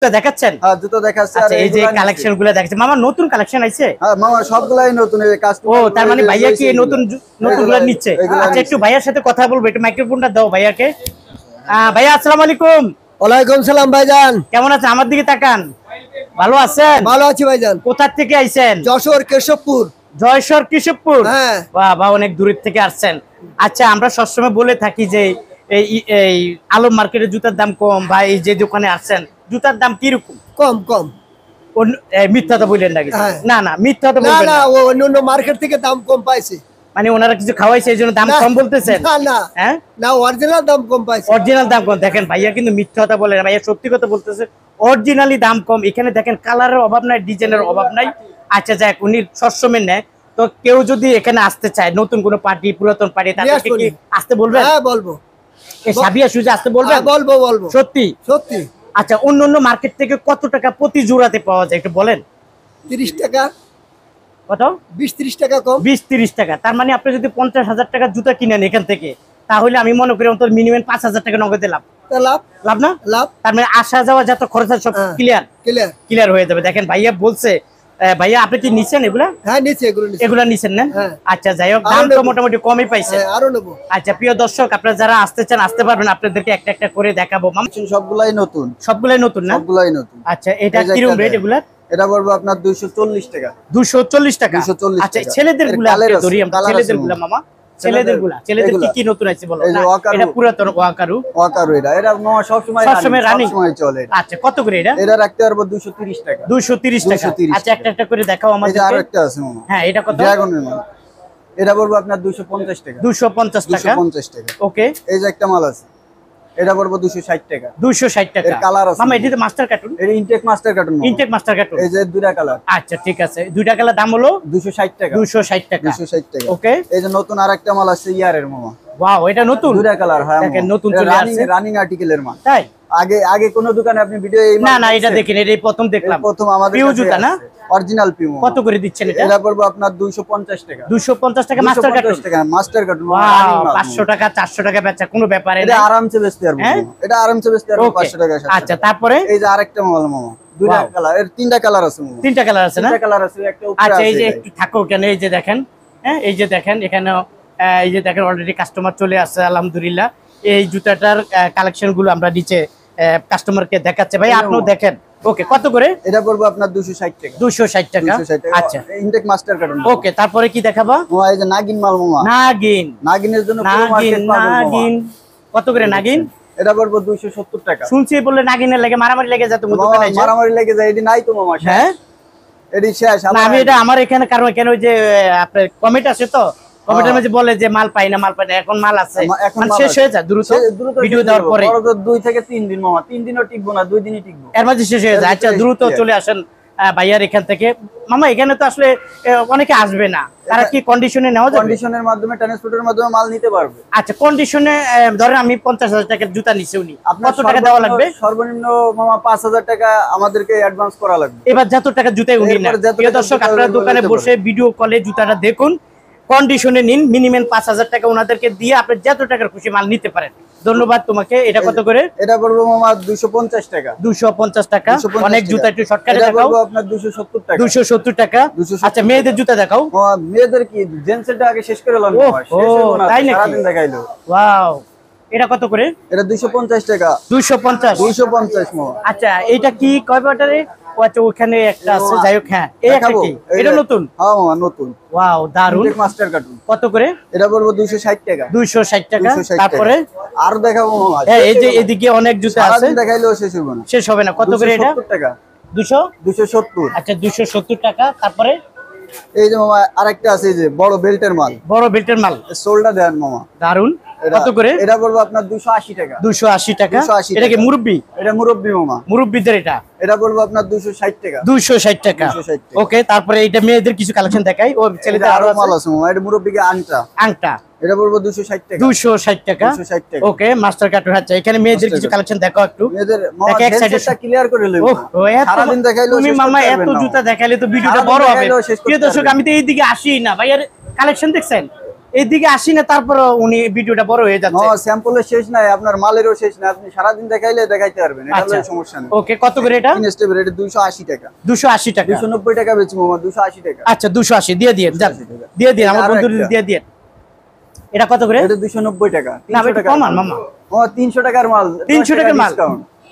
দেখাচ্ছেন? হ্যাঁ জুতো দেখাচ্ছে। আর এই যে কালেকশনগুলো দেখাচ্ছে মামা, নতুন কালেকশন আইছে? হ্যাঁ মামা সবগুলাই নতুন। এই কাস্টমার ও তার মানে ভাইয়া কি নতুনগুলো নিচ্ছে? আচ্ছা একটু ভাইয়ার সাথে কথা বলবো, একটু মাইক্রোফোনটা দাও ভাইয়াকে। ভাইয়া আসসালামু আলাইকুম। ওয়ালাইকুম সালাম ভাইজান, কেমন আছেন? আমার দিকে তাকান। ভালো আছেন? ভালো আছি ভাইজান। কোথা থেকে আইছেন? যশোর কেশবপুর। জয়সর কেশবপুর? হ্যাঁ। বাবা অনেক দূরের থেকে আসছেন। আচ্ছা আমরা সবসময় বলে থাকি যে এই আলম মার্কেটের জুতার দাম কম, বা এই যে দোকানে আসছেন জুতার দাম কিরকম? কম কম। মিথ্যা তো বললেন নাকি? না না মিথ্যা তো বলবেন না। ও অন্য মার্কেট থেকে দাম কম পাইছে। মানে ওনারা কিছু খাওয়াইছে এই জন্য দাম কম বলতেছেন? না না হ্যাঁ না, অরিজিনাল দাম কম পাইছে। অরিজিনাল দাম কম। দেখেন ভাইয়া কিন্তু মিথ্যা কথা বলে না, ভাইয়া সত্যি কথা বলতেছে। অরিজিনালি দাম কম। এখানে দেখেন কালারের অভাব নাই, ডিজাইনের অভাব নাই। আচ্ছা যাক, উনি সবসময় নেয়। তো কেউ যদি এখানে আসতে চায়, নতুন কোনো পার্টি, পুরাতন পার্টি, তাদেরকে কি আসতে বলবেন? হ্যাঁ বলবো। এই সাবিয়া সুজে আসতে বলবেন? বলবো বলবো। সত্যি সত্যি। আচ্ছা অন্য মার্কেট থেকে কত টাকা প্রতি জোড়াতে পাওয়া যায় একটু বলেন? 30 টাকা। কত? 20-30 টাকা কম। 20-30 টাকা। তার মানে আপনি যদি 50,000 টাকার জুতা কিনেন এখান থেকে, তাহলে আমি মনে করি অন্তত মিনিমাম 5,000 টাকা নগদে লাভ। লাভ লাভ না? লাভ। তার মানে আসা যাওয়া যত খরচ সব ক্লিয়ার হয়ে যাবে। দেখেন ভাইয়া বলছে। ভাইয়া আপনি কি নিছেন এগুলা? হ্যাঁ নিছি, এগুলা নিছেন না? আচ্ছা যাই হোক, দাম তো মোটামুটি কমই পাইছেন। আরো নেবো। আচ্ছা প্রিয় দর্শক, আপনারা যারা আসতে চান আসতে পারবেন, আপনাদেরকে একটা একটা করে দেখাবো। সবগুলাই নতুন। সবগুলাই নতুন না? সবগুলাই নতুন। আচ্ছা এটা কিরকম রেট এগুলা? এটা পড়বে আপনার 240 টাকা। 240 টাকা। 240 আচ্ছা টাকা। ছেলেদের গুলা ধরি আমরা, ছেলেদের গুলা মামা, ছেলেদের কি নতুন আছে বলো? এটা পুরাতন ওয়াকারু। এটা মামা সব সময় রানিং চলে। আচ্ছা কত করে এটা? এটা রাখতে পারবো 230 টাকা। 230 টাকা। আচ্ছা একটা একটা করে দেখাও আমাদের। এই যে আরেকটা আছে মামা। হ্যাঁ এটা কত? ড্রাগনের মাল। এটা পড়বে আপনার 250 টাকা। 250 টাকা। 250 টাকা। ওকে। এই যে একটা মাল আছে, এটা পড়বে 260 টাকা। 260 টাকা। এর কালার আছে মামা, এটা তো মাস্টার কার্টুন? এটা intake master cartoon. Intake master cartoon. এই যে দুইটা কালার। আচ্ছা ঠিক আছে, দুইটা কালার দাম হলো 260 টাকা। 260 টাকা। 260 টাকা। ওকে। এই যে নতুন আরেকটা মাল আছে ইয়ারের মামা। ওয়াও, এটা নতুন? দুইটা কালার। হ্যাঁ দেখেন নতুন চলে আসছে, রানিং আর্টিকেলের মাল। তাই? আগে কোন দোকানে আপনি ভিডিও এই না না, এটা দেখেন, এটা প্রথম দেখলাম। প্রথম আমাদের পিউ জুতা না? অরিজিনাল পিউ। কত করে দিচ্ছেন এটা? এটা পড়বে আপনার 250 টাকা। 250 টাকা মাস্টার কার্টুন। টাকা মাস্টার কার্টুন। ওয়াও, 500 টাকা 400 টাকা বেচা কোনো ব্যাপার না। এটা আরামসে বেচতে পারবো। এটা আরামসে বেচতে পারবো 500 টাকা। আচ্ছা তারপরে এই যে আরেকটা মাল মামা, দুইটা কালার। এর তিনটা কালার আছে মামা। তিনটা কালার আছে না? তিনটা কালার আছে, একটা উপরে আছে। আচ্ছা এই যে একটু থাকো কেন, এই যে দেখেন, হ্যাঁ এই যে দেখেন এখানে, এই যে দেখেন অলরেডি কাস্টমার চলে আসছে আলহামদুলিল্লাহ। এই জুতাটার কালেকশন গুলো আমরা নিচে কাস্টমারকে দেখাচ্ছে। ভাই আপনিও দেখেন। ওকে, কত করে? এটা পড়বে আপনার 260 টাকা। 260 টাকা। আচ্ছা ইনটেক মাস্টার কার্টুন। ওকে, তারপরে কি দেখাবো? এই যে নাগিন মাল মামা। নাগিনের জন্য পুরো মার্কেট পাবেন। নাগিন কত করে নাগিন? এটা পড়বে 270 টাকা। শুনছি বললে নাগিনের লাগে মারামারি লেগে যায়, তো দোকানে এসে মারামারি লেগে যায়। এডি নাই তো মামা। হ্যাঁ এডি শেষ। না আমি এটা আমার এখানে কারণ কেন, ওই যে আপনার কমেন্ট আছে তো, কমেন্টের মধ্যে বলে যে মাল পাই না, এখন মাল আছে, মানে শেষ হয়ে যায় দ্রুত ভিডিও দেওয়ার পরে। 2 থেকে 3 দিন মামা। 3 দিনও টিকবো না, 2 দিনই টিকবো, এর মাঝে শেষ হয়ে যায়। আচ্ছা দ্রুত চলে আসেন ভাইয়ার এখান থেকে। মামা এখানে তো আসলে অনেকে আসবে না, তারা কি কন্ডিশনে নেওয়া যাবে? কন্ডিশনের মাধ্যমে, ট্রান্সপোর্টের মাধ্যমে মাল নিতে পারবে। আচ্ছা কন্ডিশনে ধরেন আমি 50,000 টাকার জুতা নিছি, উনি কত টাকা দেওয়া লাগবে? সর্বনিম্ন মামা 5,000 টাকা আমাদেরকে অ্যাডভান্স করা লাগবে। এবার যত টাকা জুতায় উনি নেন, প্রিয় দর্শক আপনারা দোকানে বসে ভিডিও কলে জুতাটা দেখুন, কন্ডিশনে নিন, মিনিমাম 5,000 টাকা ওনাদেরকে দিয়ে আপনি যত টাকার খুশি মাল নিতে পারেন। ধন্যবাদ তোমাকে। এটা কত করে? এটা পড়বে মামা 250 টাকা। 250 টাকা। অনেক জুতা একটু শর্টকাটে দেখাও। এটা আপনার 270 টাকা। 270 টাকা। আচ্ছা মেয়েদের জুতা দেখাও। মেয়েদের কি জেন্টসেরটা আগে শেষ করে লাম মামা। শেষ হলো না, সারাদিন দেখাইলো। ওয়াও, এটা কত করে? এটা 250 টাকা। 250 মামা। আচ্ছা এটা কি কয় ব্যাটারে? আচ্ছা ওখানে একটা আছে, যাই হোক। হ্যাঁ এই একটা কি, এটা নতুন? হ্যাঁ মামা নতুন। ওয়াও দারুন। Intake master cartoon. কত করে? এটা পড়বে 260 টাকা। 260 টাকা। তারপরে আর দেখাবো মামা। হ্যাঁ এই যে এদিকে অনেক জুতা আছে, সারাদিন দেখাইলেও শেষ হবে না। শেষ হবে না। কত করে এটা? 270 টাকা। 270। আচ্ছা 270 টাকা। তারপরে এই যে মামা আরেকটা আছে, এই যে বড় বেল্টের মাল। বড় বেল্টের মাল। সোলটা দেন মামা। দারুন। কত করে? এটা পড়বে আপনার 280 টাকা। 280 টাকা। এটা কি মুরব্বি? এটা মুরব্বি মামা। মুরব্বিদের এটা? এটা পড়বে আপনার 260 টাকা। 260 টাকা। ওকে, তারপরে এটা মেয়েদের কিছু কালেকশন দেখাই। ও ছেলেদের আরো মাল আছে মামা। এটা মুরব্বিকে আংটা। এটা পড়বে 260 টাকা। 260 টাকা। ওকে, মাস্টার কার্টুন। আচ্ছা এখানে মেয়েদের কিছু কালেকশন দেখাও একটু। মেয়েদের মামা সেটটা ক্লিয়ার করে লইব। সারাদিন দেখাইলো তুমি মামা এত জুতা দেখাইলে তো ভিডিওটা বড় হবে। প্রিয় দর্শক আমি তো এইদিকে আসি না। ভাইয়ার কালেকশন দেখছেন? এইদিকে আসি না, তারপর উনি ভিডিওটা বড় হয়ে যাচ্ছে। স্যাম্পলের শেষ নাই, আপনার মালেরও শেষ নাই, আপনি সারাদিন দেখাইলে দেখাইতে পারবেন, এটা হলো সমস্যা নেই। ওকে, কত করে এটা? ইনস্টেবল এটা 280 টাকা। 280 টাকা, 290 টাকা বেচি মামা, 280 টাকা। আচ্ছা 280 দিয়ে দিয়ে যান, দিয়ে দিন আমার বন্ধুদের দিয়ে দিয়ে। এটা কত করে? এটা 290 টাকা। না এটা কমান মামা। ও 300 টাকার মাল, 300 টাকার মাল,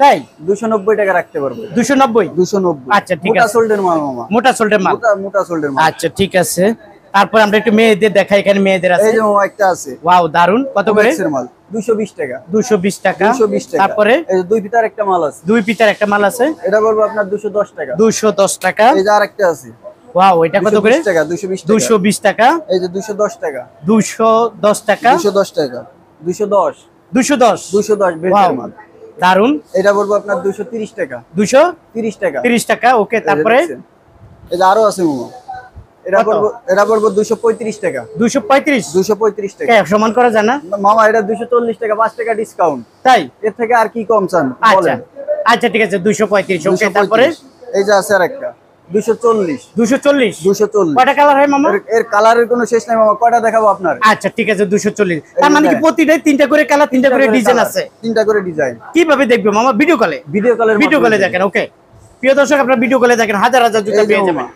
তাই 290 টাকা রাখতে পারবে। 290। 290। আচ্ছা ঠিক আছে, মোটা সোল্ডের মাল মামা, মোটা সোল্ডের মাল, মোটা সোল্ডের মাল। আচ্ছা ঠিক আছে। তারপর আমরা একটু মেয়েদের দেখাই, এখানে মেয়েদের আছে। এই যে মামা একটা আছে, ওয়াও দারুন। কত করে? এর মাল 220 টাকা। 220 টাকা। 220 টাকা। তারপরে এই যে দুই পিতার একটা মাল আছে, দুই পিতার একটা মাল আছে, এটা বলবো আপনার 210 টাকা। 210 টাকা। এই যে আরেকটা আছে, ওয়াও এটা কত করে? 220 টাকা। 220 টাকা। 220 টাকা। এই যে 210 টাকা। 210 টাকা। 210 টাকা। 210 210 210 ওয়াও বেল্টের মাল। দারুন। এটা বলবো আপনার 230 টাকা। 230 টাকা। 30 টাকা। ওকে, তারপরে এই যে আরো আছে মামা, এটা বলবো 235 টাকা। 235 235 টাকা। কে সমান করা যায় না মামা? এটা 240 টাকা, 5 টাকা ডিসকাউন্ট। তাই? এর থেকে আর কি কম চান আচ্ছা বলেন? আচ্ছা ঠিক আছে, 235। ওকে, তারপরে 235। এই যে আছে আরেকটা 240। 240 240। কয়টা কালার হয় মামা? এর কালারের কোনো শেষ নাই মামা, কয়টা দেখাবো আপনার? আচ্ছা ঠিক আছে, 240। তার মানে কি প্রতিটাই তিনটা করে কালার, তিনটা করে ডিজাইন আছে? তিনটা করে ডিজাইন। কিভাবে দেখবে মামা? ভিডিও কলে? ভিডিও কলে দেখেন। ওকে প্রিয় দর্শক, আপনারা ভিডিও কলে দেখেন, হাজার হাজার জুতা পেয়ে যাবেন।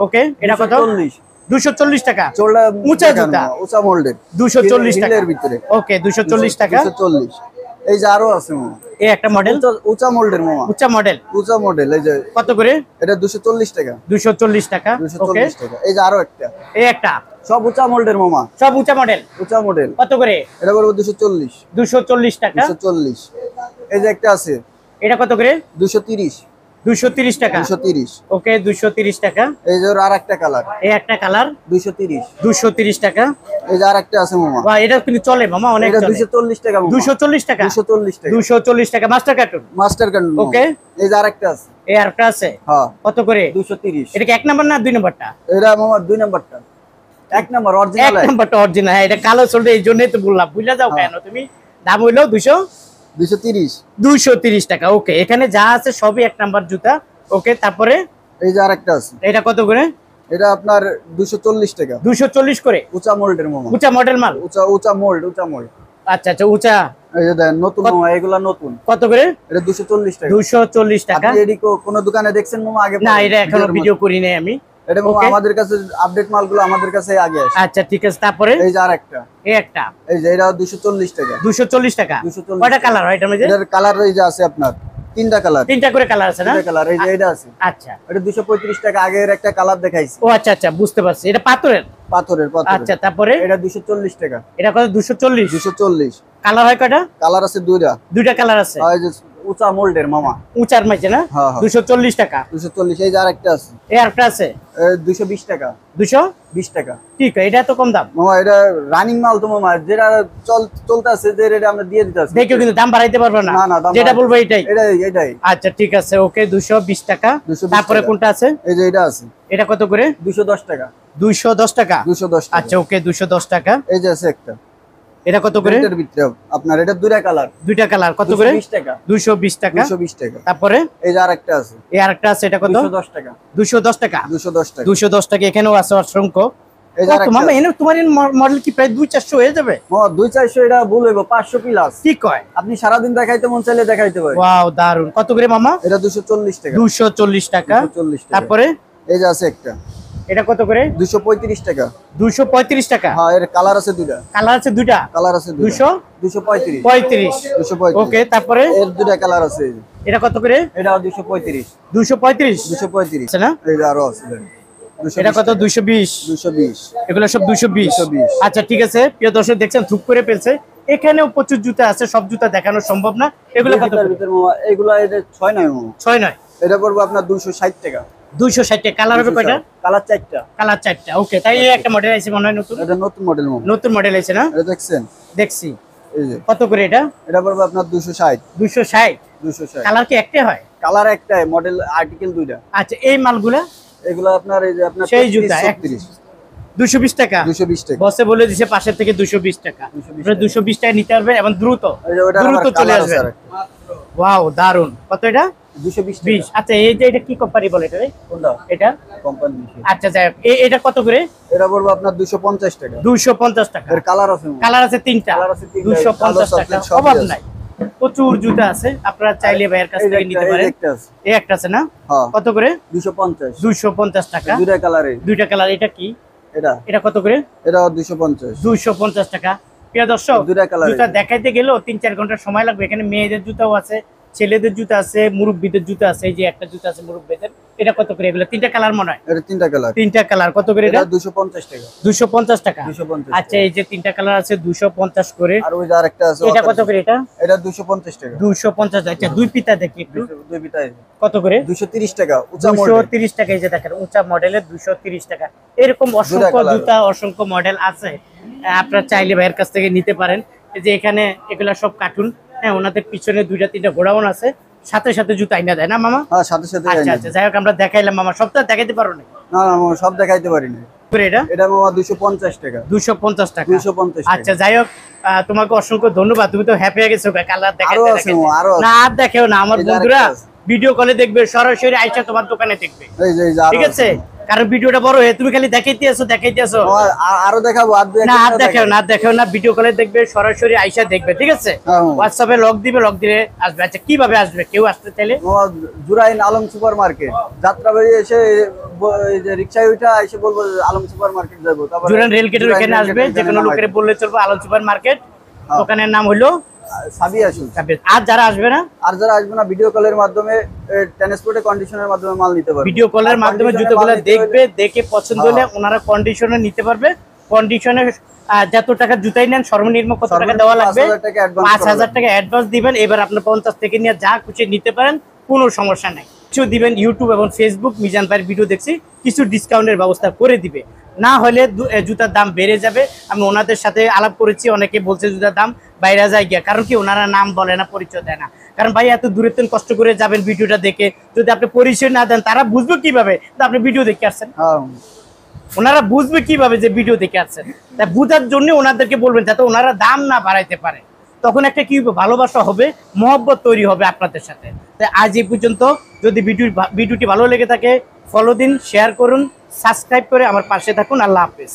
ওকে, এটা কত? 240 টাকা। চোলা উঁচা জুতা, উঁচা মোল্ডের, 240 টাকা এর ভিতরে। ওকে 240 টাকা। 240। এই যে আরো আছে মামা, এই একটা মডেল উঁচা মোল্ডের মামা, উঁচা মডেল। উঁচা মডেল। এই যে কত করে? এটা 240 টাকা। 240 টাকা। ওকে, 240 টাকা। এই যে আরো একটা, এই একটা সব উঁচা মোল্ডের মামা, সব উঁচা মডেল। উঁচা মডেল। কত করে? এটা বলবো 240। 240 টাকা। 240। এই যে একটা আছে, এটা কত করে? 230। 230 টাকা। 230। ওকে 230 টাকা। এই যে আর একটা কালার, এই একটা কালার 230। 230 টাকা। এই যে আর একটা আছে মামা, বাহ, এটা কিন্তু চলে মামা, অনেক এটা চলে। 240 টাকা মামা। 240 টাকা। 240 টাকা। 240 টাকা master cartoon. Master cartoon. Okay, এই যে আরেকটা আছে, এই আরেকটা আছে। হ্যাঁ কত করে? 230। এটা কি এক নাম্বার না দুই নাম্বারটা? এটা মামা 2 নাম্বারটা। 1 নাম্বার এক অরিজিনাল। নাম্বারটা অরিজিনাল। হ্যাঁ, এটা কালো চলবে, এই জন্যই তো বললাম। বুঝলা যাও কেন তুমি? দাম হইলো 230। 230 টাকা। ওকে, এখানে যা আছে সবই এক নাম্বার জুতা। ওকে, তারপরে এই যে আরেকটা আছে, এটা কত করে? এটা আপনার 240 টাকা। 240 করে। উঁচা মোল্ডের মামা, উঁচা মডেল মাল। উঁচা মোল্ড, উঁচা মোল্ড। আচ্ছা আচ্ছা, উঁচা। এই যে দেখেন নতুন মামা, এগুলা নতুন। কত করে? এটা 240 টাকা। 240 টাকা। আপনি এডি কোন দোকানে দেখছেন মামা আগে? না, এটা এখনো ভিডিও করি নাই আমি। এটা মামা Okay. আমাদের কাছে আপডেট মালগুলো আমাদের কাছে আগে আসে। আচ্ছা ঠিক আছে, তারপরে এই যে আরেকটা, এই একটা এই যে এটা 240 টাকা। 240 টাকা। 240 কয়টা কালার হয় এটার মধ্যে? এটার কালার এই যে আছে আপনার তিনটা কালার। তিনটা করে কালার আছে না? তিনটা কালার। এই যে এটা আছে, আচ্ছা। এটা 235 টাকা। আগের একটা কালার দেখাইছি। ও আচ্ছা আচ্ছা, বুঝতে পারছি। এটা পাথরের? পাথরের। আচ্ছা, তারপরে এটা 240 টাকা। এটা কত? 240। 240। কালার হয় কয়টা? কালার আছে দুইটা। দুইটা কালার আছে। আর এই যে উঁচা মোল্ডের মামা, উঁচার মাঝে না? হ্যাঁ, হ্যাঁ। 240 টাকা। 240। এই যে আরেকটা আছে, এই আরেকটা আছে 220 টাকা। 220 টাকা। ঠিক, এটা তো কম দাম মামা। এটা রানিং মাল তো মামা, যেটা চলতেছে যে রেটে আমরা দিয়ে দিতেছি। দেখো, কিন্তু দাম বাড়াইতে পারবে না। না না, দাম যেটা বলবো এটাই। এটাই। আচ্ছা ঠিক আছে, ওকে 220 টাকা। 220 তারপরে টাকা। কোনটা আছে? এই যে এটা আছে, এটা কত করে? 210 টাকা। 210 টাকা। 210 টাকা। আচ্ছা ওকে, 210 টাকা। এই যে আছে একটা, এটা কত করে? এটার ভিতরে আপনার এটা দুইটা কালার। দুইটা কালার। কত করে? 220 টাকা। 220 টাকা। 220 টাকা। তারপরে এই যে আরেকটা আছে, এই আরেকটা আছে, এটা কত? 210 টাকা। 210 টাকা। 210 টাকা। 210 টাকা। এখানেও আছে অসংখ্য। এই যে আরেকটা মামা, এনে তোমার মডেল কি প্রায় 200-400 হয়ে যাবে? মামা 200-400 এটা ভুল হইব, 500 প্লাস। কি কয়? আপনি সারাদিন দেখাইতে মন চাইলে দেখাইতে পারেন। ওয়াও দারুন। কত করে মামা? এটা 240 টাকা। 240 টাকা। 240 টাকা। তারপরে এই যে আছে একটা, এটা কত করে? 235 টাকা। 235 টাকা। হ্যাঁ, এর কালার আছে দুইটা। কালার আছে দুইটা। কালার আছে দুইটা। 235। 235। ওকে, তারপরে এর দুইটা কালার আছে। এই যে এটা কত করে? এটা 235। 235 235 আছে না? এই যে আরো আছে। এটা কত? 220। 220। এগুলো সব 220। 220। আচ্ছা ঠিক আছে, প্রিয় দর্শক দেখছেন থুপ করে ফেলছে। এখানেও প্রচুর জুতা আছে, সব জুতা দেখানো সম্ভব না। এগুলো কত করে? ভিতর মামা এগুলা এটা 6 নয় মামা। 6 নয়। এটা পড়বে আপনার 260 টাকা। 260 টাকা। কালার হবে কয়টা? কালার 4টা। কালার 4টা। ওকে, তাই এই একটা মডেল আছে মনে হয় নতুন। এটা নতুন মডেল মামা। নতুন মডেল আছে না? এটা দেখছেন? দেখছি। এই যে কত করে এটা? এটা পড়বে আপনার 260। 260। 260। কালার কি একটাই হয়? কালার একটাই, মডেল আর্টিকেল দুইটা। আচ্ছা, এই মালগুলা এগুলো আপনার এই যে আপনার সেই জুতা 36। 220 টাকা। 220 টাকা। বসে বলে দিছে পাশের থেকে 220 টাকা। 220 টাকা নিতে পারবেন এবং দ্রুত এই যে ওটা দ্রুত আবার চলে কালার আসবে। আছে আরেকটা। ওয়াও দারুন। কত এটা? 220 20। টাকা। আচ্ছা এই যে এটা কি কোম্পানি বলে এটা রে? কোনটা? এটা কোম্পানি। আচ্ছা যাই হোক, এটা কত করে? এটা পড়বে আপনার 250 টাকা। 250 টাকা। এর কালার আছে। কালার আছে তিনটা। কালার আছে তিনটা। 250 টাকা, কালো, অভাব সবই আছে। নাই। প্রচুর জুতা আছে, আপনারা চাইলে ভাইয়ের কাছ থেকে নিতে পারেন। এই একটা আছে না? হ্যাঁ। কত করে? 250। 250 টাকা। দুইটা কালারে। দুইটা কালার। এটা কি? এটা কত করে? এটা 250। 250 টাকা। প্রিয় দর্শক, দুইটা কালার। জুতা দেখাইতে গেলেও 3-4 ঘন্টা সময় লাগবে। এখানে মেয়েদের জুতাও আছে, ছেলেদের জুতা আছে, মুরব্বিদের জুতা আছে। এই যে একটা জুতা আছে মুরব্বিদের। এটা কত করে? এগুলো তিনটা কালার মনে হয়। এটা তিনটা কালার। তিনটা কালার কত করে এটা? 250 টাকা। 250 টাকা। 250। আচ্ছা এই যে তিনটা কালার আছে 250 করে। আর ওই যে আরেকটা আছে। এটা কত করে এটা? এটা 250 টাকা। 250। আচ্ছা দুই পিতা দেখি একটু। দুই পিতায় কত করে? 230 টাকা। উঁচা মডেল। 230 টাকা। এই যে দেখেন উঁচা মডেলের 230 টাকা। এরকম অসংখ্য জুতা, অসংখ্য মডেল আছে, আপনারা চাইলে ভাইয়ের কাছ থেকে নিতে পারেন। এই যে এখানে এগুলা সব কার্টুন। হ্যাঁ, ওনাদের পিছনে 2-3টা গোডাউন আছে, সাথে সাথে জুতা আইনা দেয় না মামা? হ্যাঁ, সাথে সাথে। আচ্ছা আচ্ছা যাই হোক, আমরা দেখাইলাম মামা, সব তো আর দেখাইতে পারো না। না না মামা, সব দেখাইতে পারি না। এটা এটা মামা 250 টাকা। 250 টাকা। 250 টাকা। আচ্ছা যাই হোক, তোমাকে অসংখ্য ধন্যবাদ। তুমি তো হ্যাপি হয়ে গেছো, কালার আরো দেখাইতে আছে মামা, আরো আছে। না আর দেখেও না, আমার এই যে বন্ধুরা আরেকটা আছে। ভিডিও কলে দেখবে, সরাসরি আইসা তোমার দোকানে দেখবে। এই যে আরো ঠিক আছে, কারণ ভিডিওটা বড় হয়ে তুমি খালি দেখাইতে আসো। মামা, আরো দেখাবো। না আর দেখেও না, ভিডিও কলে দেখবে, সরাসরি আইসা দেখবে। ঠিক আছে, হ্যাঁ। হোয়াটসঅ্যাপে লক দিবে, লক দিলে আসবে। আচ্ছা কিভাবে আসবে কেউ আসতে চাইলে? মামা, জুরাইন আলম সুপার মার্কেট যাত্রাবাড়ি এসে এই যে রিকশায় উঠা এসে বলবো আলম সুপার মার্কেট যাবো। তারপর জুরাইন রেল গেটের ওখানে আসবে, যে কোনো লোকের বললে চলবে আলম সুপার মার্কেট। দোকানের নাম হলো সাবিয়া শুজ। আর যারা আসবে না, আর যারা আসবে না, ভিডিও কলের মাধ্যমে, ট্রান্সপোর্টে কন্ডিশনের মাধ্যমে মাল নিতে পারবে। ভিডিও কলের মাধ্যমে জুতোগুলো দেখবে, দেখে পছন্দ হলে ওনারা কন্ডিশনে নিতে পারবে। কন্ডিশনে যত টাকা জুতাই নেন, সর্বনিম্ন কত টাকা দেওয়া লাগবে? 5,000 টাকা অ্যাডভান্স দিবেন। এবার আপনি 50 থেকে নিয়ে যা খুশি নিতে পারেন, কোনো সমস্যা নাই। কিছু দিবেন, ইউটিউব এবং ফেসবুক মিজান ভাইয়ের ভিডিও দেখছি, কিছু ডিসকাউন্টের ব্যবস্থা করে দিবে। না হলে জুতার দাম বেড়ে যাবে। আমি ওনাদের সাথে আলাপ করেছি, অনেকে বলছে জুতার দাম বাইরে যায় গিয়া। কারণ কি, ওনারা নাম বলে না, পরিচয় দেয় না। কারণ ভাই এত দূরে কষ্ট করে যাবেন ভিডিওটা দেখে, যদি আপনি পরিচয় না দেন, তারা বুঝবে কিভাবে আপনি ভিডিও দেখে আসছেন? ওনারা বুঝবে কিভাবে যে ভিডিও দেখে আসছেন? তাই বুঝার জন্য ওনাদেরকে বলবেন, যাতে ওনারা দাম না বাড়াইতে পারে। তখন একটা কি ভালোবাসা হবে, মহব্বত তৈরি হবে আপনাদের সাথে। তাই আজ এই পর্যন্ত। যদি ভিডিওটি ভালো লেগে থাকে, ফলো দিন, শেয়ার করুন, সাবস্ক্রাইব করে আমার পাশে থাকুন। আল্লাহ হাফেজ।